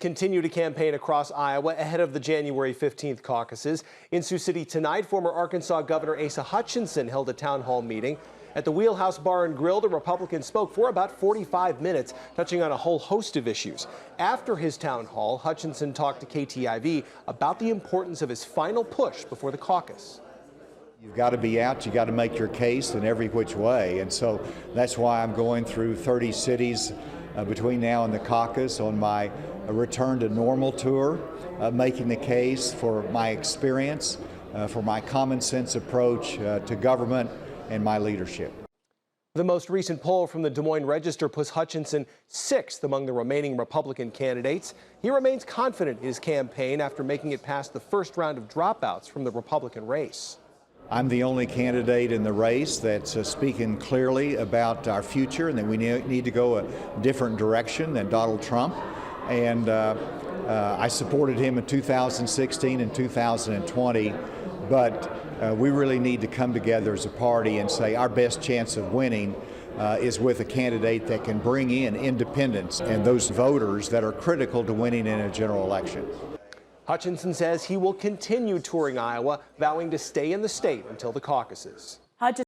Continue to campaign across Iowa ahead of the January 15th caucuses. In Sioux City tonight, former Arkansas Governor Asa Hutchinson held a town hall meeting. At the Wheelhouse Bar and Grill, the Republican spoke for about 45 minutes, touching on a whole host of issues. After his town hall, Hutchinson talked to KTIV about the importance of his final push before the caucus. You've got to be out, you've got to make your case in every which way, and so that's why I'm going through 30 cities between now and the caucus on my return to normal tour, making the case for my experience, for my common sense approach to government and my leadership. The most recent poll from the Des Moines Register puts Hutchinson 6th among the remaining Republican candidates. He remains confident in his campaign after making it past the first round of dropouts from the Republican race. I'm the only candidate in the race that's speaking clearly about our future and that we need to go a different direction than Donald Trump. And I supported him in 2016 and 2020, but we really need to come together as a party and say our best chance of winning is with a candidate that can bring in independents and those voters that are critical to winning in a general election. Hutchinson says he will continue touring Iowa, vowing to stay in the state until the caucuses.